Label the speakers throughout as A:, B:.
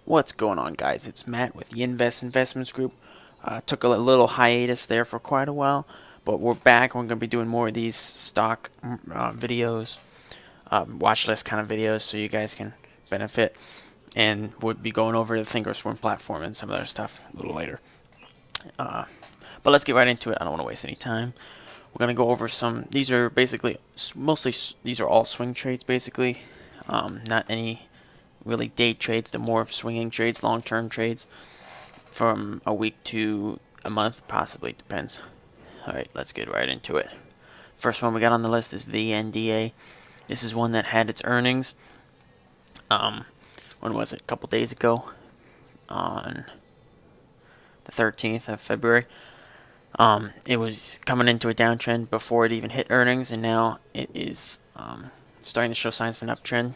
A: What's going on, guys? It's Matt with the Investments Group. Took a little hiatus there for quite a while, but we're back. We're going to be doing more of these stock videos, watch list kind of videos, so you guys can benefit. And we'll be going over the Thinkorswim platform and some other stuff a little later. But let's get right into it. I don't want to waste any time. We're going to go over some. These are basically mostly these are all swing trades, basically. Not any really day trades, the more swinging trades, long-term trades from a week to a month, possibly, depends. Alright, let's get right into it. First one we got on the list is VNDA. This is one that had its earnings, when was it, a couple days ago, on the 13th of February. It was coming into a downtrend before it even hit earnings, and now it is starting to show signs of an uptrend.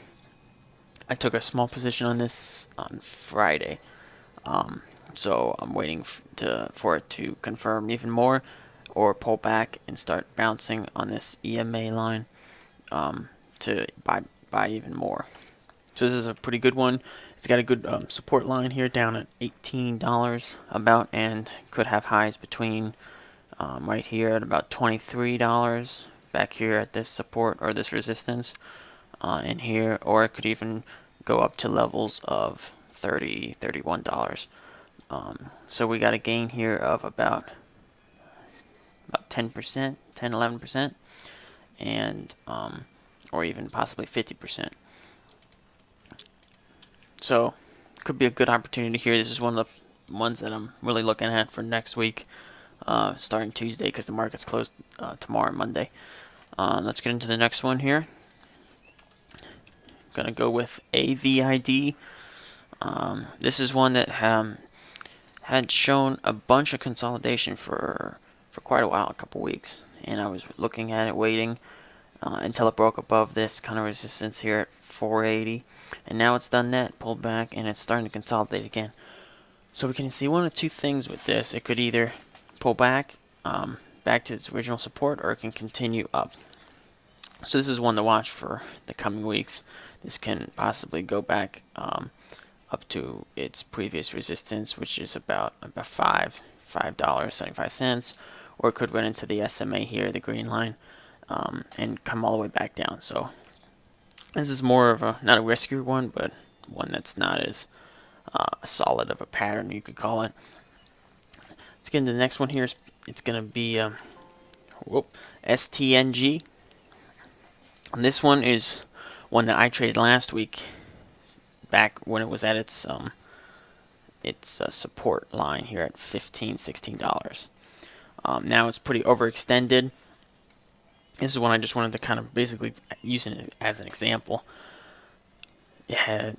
A: I took a small position on this on Friday, so I'm waiting for it to confirm even more or pull back and start bouncing on this EMA line to buy even more. So this is a pretty good one. It's got a good support line here down at $18 about, and could have highs between right here at about $23, back here at this support or this resistance, in here, or it could even go up to levels of $30, $31. So we got a gain here of about 10%, 10, 11%, and or even possibly 50%. So could be a good opportunity here. This is one of the ones that I'm really looking at for next week, starting Tuesday, because the market's closed tomorrow, Monday. Let's get into the next one here. Gonna go with AVID. This is one that had shown a bunch of consolidation for quite a while, a couple weeks, and I was looking at it, waiting until it broke above this kind of resistance here at 480, and now it's done that, pulled back, and it's starting to consolidate again. So we can see one of two things with this. It could either pull back back to its original support, or it can continue up. So this is one to watch for the coming weeks. This can possibly go back up to its previous resistance, which is about $5.75, or it could run into the SMA here, the green line, and come all the way back down. So this is more of a, not a riskier one, but one that's not as solid of a pattern, you could call it. Let's get into the next one here. It's going to be STNG. And this one is one that I traded last week, back when it was at its support line here at $15, $16. Now it's pretty overextended. This is one I just wanted to kind of basically use it as an example. It had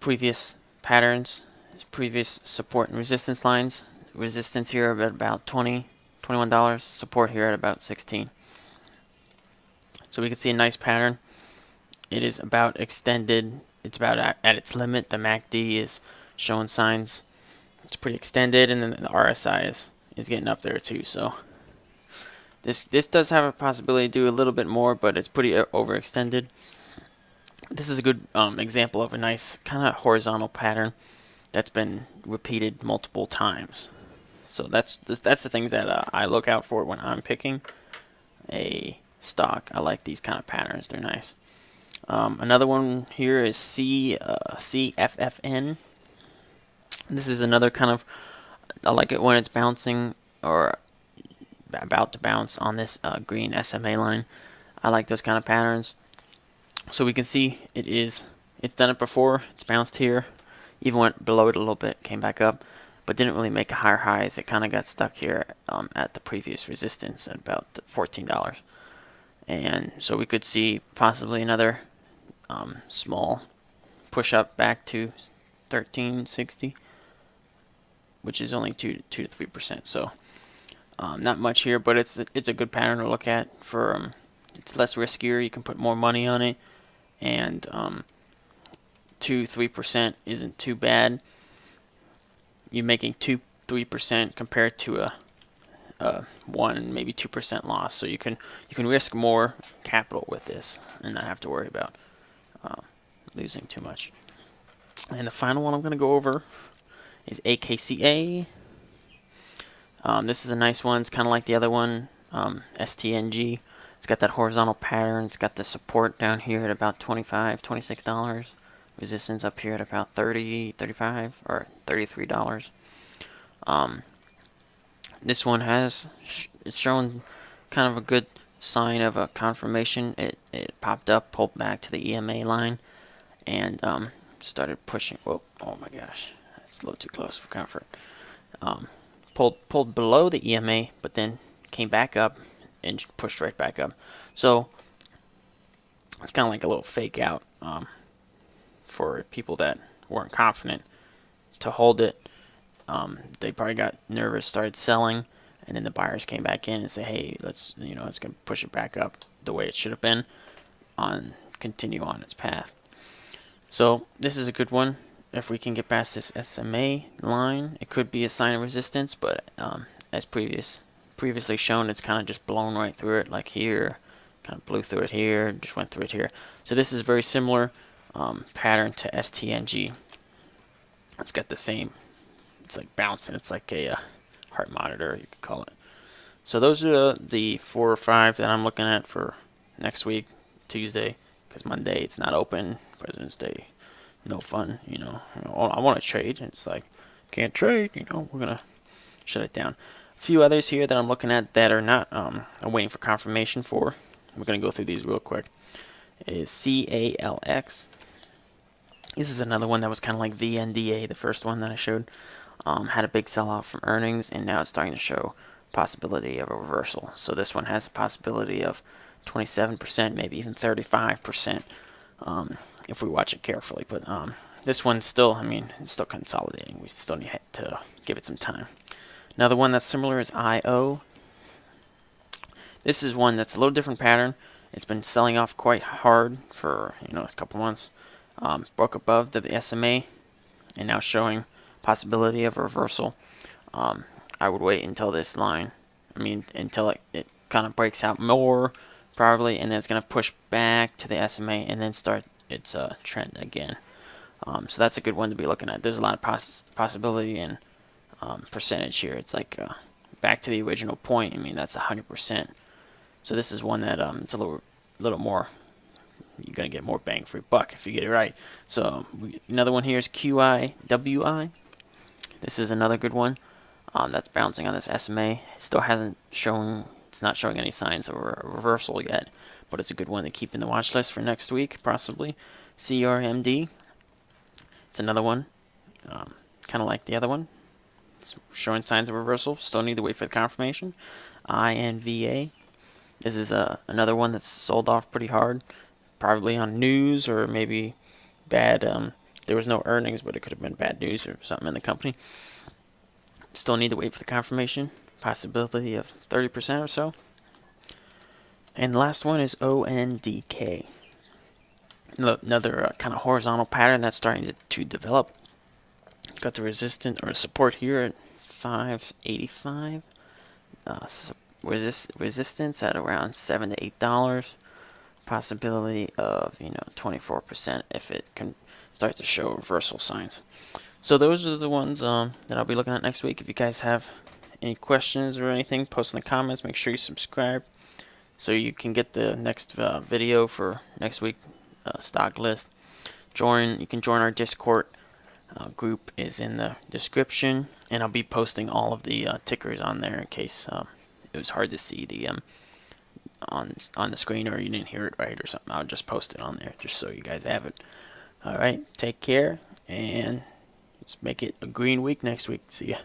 A: previous patterns, previous support and resistance lines. Resistance here at about $20, $21. Support here at about $16. So we can see a nice pattern. It is about extended. It's about at its limit. The MACD is showing signs. It's pretty extended, and then the RSI is getting up there too. So this does have a possibility to do a little bit more, but it's pretty overextended. This is a good example of a nice kind of horizontal pattern that's been repeated multiple times. So that's the things that I look out for when I'm picking a stock. I like these kind of patterns. They're nice. Another one here is CFFN. This is another kind of, I like it when it's bouncing or about to bounce on this green SMA line. I like those kind of patterns. So we can see it's done it before. It's bounced here, even went below it a little bit, came back up, but didn't really make a higher highs. It kind of got stuck here at the previous resistance at about $14. And so we could see possibly another small push up back to 1360, which is only 2 to 3%. So not much here, but it's a good pattern to look at. For it's less riskier. You can put more money on it, and 2-3% isn't too bad. You're making 2-3% compared to a 1, maybe 2% loss. So you can risk more capital with this and not have to worry about losing too much. And the final one I'm going to go over is AKCA. This is a nice one. It's kind of like the other one, STNG. It's got that horizontal pattern. It's got the support down here at about $25, $26. Resistance up here at about $30, $35, or $33. This one it's showing kind of a good sign of a confirmation. It popped up, pulled back to the EMA line, and started pushing. Whoa! Oh my gosh, that's a little too close for comfort. Pulled below the EMA, but then came back up and pushed right back up. So it's kind of like a little fake out for people that weren't confident to hold it. They probably got nervous, started selling, and then the buyers came back in and said, "Hey, let's gonna push it back up the way it should have been, continue on its path." So this is a good one. If we can get past this SMA line, it could be a sign of resistance, but as previously shown, it's kind of just blown right through it, like here, kind of blew through it here, just went through it here. So this is very similar pattern to STNG. It's got the same, it's like bouncing, it's like a heart monitor, you could call it. So those are the 4 or 5 that I'm looking at for next week, Tuesday, because Monday it's not open, President's Day. No fun, I want to trade. It's like, can't trade, we're going to shut it down. A few others here that I'm looking at that are not, I'm waiting for confirmation for. We're going to go through these real quick. Is CALX. This is another one that was kind of like VNDA, the first one that I showed. Had a big sell-off from earnings, and now it's starting to show possibility of a reversal. So this one has a possibility of 27%, maybe even 35%. If we watch it carefully, but this one's still, it's still consolidating. We still need to give it some time. Another one that's similar is IO. This is one that's a little different pattern. It's been selling off quite hard for a couple months. Broke above the SMA, and now showing possibility of a reversal. I would wait until this line. Until it kind of breaks out more, probably, and then it's going to push back to the SMA and then start its trend again. So that's a good one to be looking at. There's a lot of possibility and percentage here. It's like back to the original point. That's 100%. So this is one that it's a little more. You're gonna get more bang for your buck if you get it right. So another one here is QIWI. This is another good one that's bouncing on this SMA. It still hasn't shown. It's not showing any signs of a reversal yet, but it's a good one to keep in the watch list for next week, possibly. CRMD. It's another one, kind of like the other one. It's showing signs of reversal. Still need to wait for the confirmation. INVA. This is another one that's sold off pretty hard, probably on news or maybe bad. There was no earnings, but it could have been bad news or something in the company. Still need to wait for the confirmation. Possibility of 30% or so. And the last one is ONDK. Another kind of horizontal pattern that's starting to develop. Got the resistance or support here at 585. Resistance at around $7 to $8. Possibility of 24% if it can start to show reversal signs. So those are the ones that I'll be looking at next week. If you guys have any questions or anything, post in the comments. Make sure you subscribe so you can get the next video for next week stock list. You can join our Discord group is in the description, and I'll be posting all of the tickers on there in case it was hard to see the on the screen or you didn't hear it right or something. I'll just post it on there just so you guys have it. All right, take care and let's make it a green week next week. See ya.